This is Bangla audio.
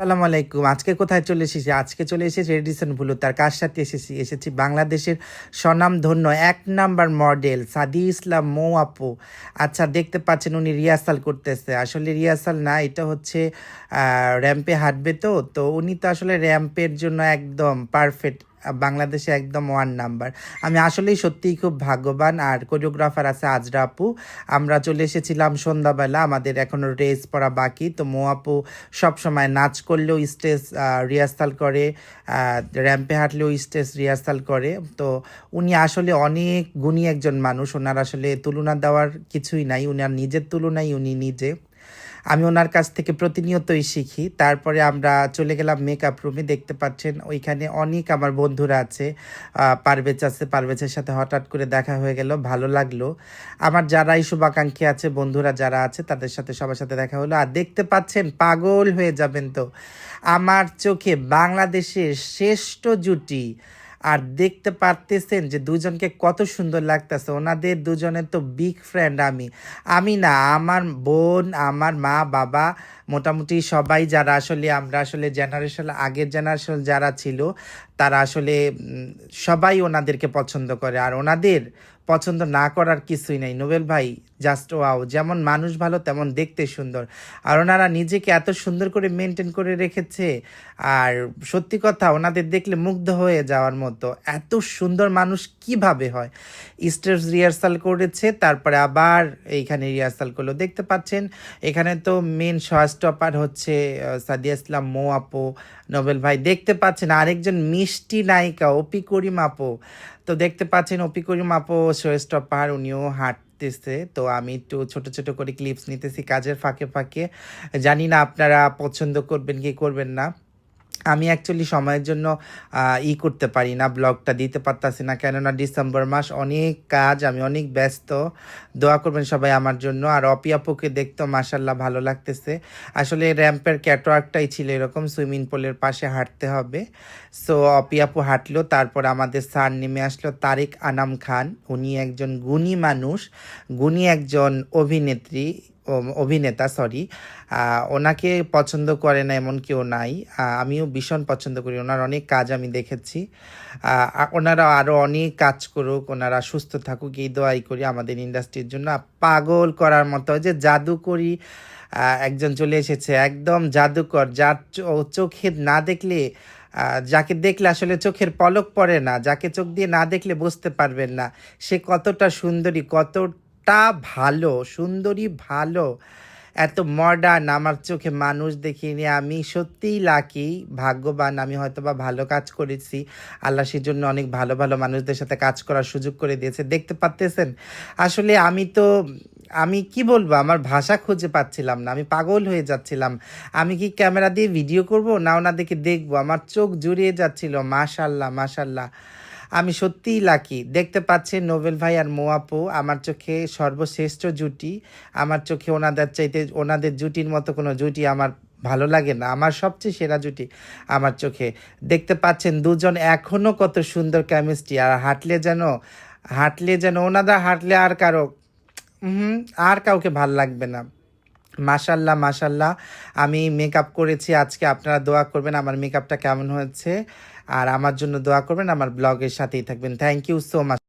আসসালামু আলাইকুম। আজকে কোথায় চলে এসেছি? আজকে চলে এসেছি রেডিসন ব্লু। তার কার সাথে এসেছি বাংলাদেশের স্বনামধন্য ১ নাম্বার মডেল সাদি ইসলাম মৌ আপু। আচ্ছা, দেখতে পাচ্ছেন উনি রিহার্সাল করতেছে। আসলে রিহার্সাল না, এটা হচ্ছে র‍্যাম্পে হাঁটবে তো উনি তো আসলে র‍্যাম্পের জন্য একদম পারফেক্ট। বাংলাদেশে একদম 1 নাম্বার। আমি আসলেই সত্যিই খুব ভাগ্যবান। আর কোরিওগ্রাফার আছে আজরা আপু। আমরা চলে এসেছিলাম সন্ধ্যাবেলা, আমাদের এখনও রেস পড়া বাকি। তো মৌ আপু সবসময় নাচ করলেও স্টেজ রিহার্সাল করে, র্যাম্পে হাঁটলেও স্টেজ রিহার্সাল করে। তো উনি আসলে অনেক গুণী একজন মানুষ। ওনার আসলে তুলনা দেওয়ার কিছুই নাই, উনার নিজের তুলনাই উনি নিজে। আমি ওনার কাছ থেকে প্রতিনিয়তই শিখি। তারপরে আমরা চলে গেলাম মেকআপ রুমে। দেখতে পাচ্ছেন ওইখানে অনেক আমার বন্ধুরা আছে, পারভেজ আছে। পারভেজের সাথে হঠাৎ করে দেখা হয়ে গেল, ভালো লাগলো। আমার যারাই শুভাকাঙ্ক্ষী আছে, বন্ধুরা যারা আছে, তাদের সাথে সবার সাথে দেখা হলো। আর দেখতে পাচ্ছেন, পাগল হয়ে যাবেন তো, আমার চোখে বাংলাদেশের শ্রেষ্ঠ জুটি। আর দেখতে পারতেছেন যে দুজনকে কত সুন্দর লাগতেছে। ওনাদের দুজনের তো বিগ ফ্রেন্ড আমি না, আমার বোন, আমার মা বাবা, মোটামুটি সবাই যারা আসলে আমরা আসলে জেনারেশন, আগের জেনারেশন যারা ছিল, তারা আসলে সবাই ওনাদেরকে পছন্দ করে। আর ওনাদের পছন্দ না করার কিছুই নাই। নোবেল ভাই জাস্ট ওয়াও, যেমন মানুষ ভালো তেমন দেখতে সুন্দর। আর ওনারা নিজেকে এত সুন্দর করে মেনটেন করে রেখেছে। আর সত্যি কথা, ওনাদের দেখলে মুগ্ধ হয়ে যাওয়ার মতো। এত সুন্দর মানুষ কিভাবে হয়! স্টেজ রিহার্সাল করেছে, তারপরে আবার এইখানে রিহার্সাল করলো। দেখতে পাচ্ছেন এখানে তো মেন শোস্টপার হচ্ছে সাদিয়া ইসলাম মৌ আপু, নোবেল ভাই। দেখতে পাচ্ছেন আরেকজন মিষ্টি নায়িকা অপি করিম আপু। তো দেখতে পাচ্ছেন অপি করিম আপু শোস্টপার, উনিও হাঁটতেছে। তো আমি একটু ছোট ছোট করে ক্লিপস নিতেছি কাজের ফাঁকে ফাঁকে। জানি না আপনারা পছন্দ করবেন কি করবেন না। আমি অ্যাকচুয়ালি সময়ের জন্য করতে পারি না, ব্লগটা দিতে পারতাছি না, কেননা ডিসেম্বর মাস, অনেক কাজ, আমি অনেক ব্যস্ত। দোয়া করবেন সবাই আমার জন্য। আর অপি আপুকে দেখতেও মাশাল্লাহ ভালো লাগতেছে। আসলে র্যাম্পের ক্যাটওয়ার্কটাই ছিল এরকম, সুইমিং পুলের পাশে হাঁটতে হবে। সো অপি আপু হাঁটলো, তারপর আমাদের স্যার নেমে আসলো তারিক আনাম খান। উনি একজন গুণী মানুষ, গুণী একজন অভিনেতা, সরি। ওনাকে পছন্দ করে না এমন কেউ নাই। আমিও ভীষণ পছন্দ করি, ওনার অনেক কাজ আমি দেখেছি। ওনারা আরও অনেক কাজ করুক, ওনারা সুস্থ থাকুক, এই দোয়াই করি আমাদের ইন্ডাস্ট্রির জন্য। পাগল করার মতো যে জাদুকরি একজন চলে এসেছে, একদম জাদুকর, যার চোখে না দেখলে, যাকে দেখলে আসলে চোখের পলক পড়ে না, যাকে চোখ দিয়ে না দেখলে বুঝতে পারবেন না সে কতটা সুন্দরী, কতটা ভালো, সুন্দরী, ভালো, এত মডার্ন। আমার চোখে মানুষ দেখিনি। আমি সত্যিই লাকি, ভাগ্যবান। আমি হয়তোবা ভালো কাজ করেছি, আল্লাহ সেজন্য অনেক ভালো ভালো মানুষদের সাথে কাজ করার সুযোগ করে দিয়েছে। দেখতে পাচ্তেছেন আসলে আমি কি বলবো, আমার ভাষা খুঁজে পাচ্ছিলাম না, আমি পাগল হয়ে যাচ্ছিলাম। আমি কি ক্যামেরা দিয়ে ভিডিও করব না ওনাদেরকে দেখবো, আমার চোখ জুড়িয়ে যাচ্ছিল। মাশাল্লাহ মাশাল্লাহ, আমি সত্যিই লাকি। দেখতে পাচ্ছেন নোবেল ভাই আর মৌ আপু আমার চোখে সর্বশ্রেষ্ঠ জুটি। আমার চোখে ওনাদের চাইতে, ওনাদের জুটির মতো কোনো জুটি আমার ভালো লাগে না। আমার সবচেয়ে সেরা জুটি আমার চোখে। দেখতে পাচ্ছেন দুজন এখনও কত সুন্দর কেমিস্ট্রি। আর হাঁটলে যেন ওনারা হাঁটলে আর কাউকে ভাল লাগবে না। মাশাল্লাহ মাশাল্লাহ। আমি মেকআপ করেছি আজকে, আপনারা দোয়া করবেন আমার মেকআপটা কেমন হয়েছে। আর আমার জন্য দোয়া করবেন, আমার ব্লগের সাথেই থাকবেন। Thank you so much.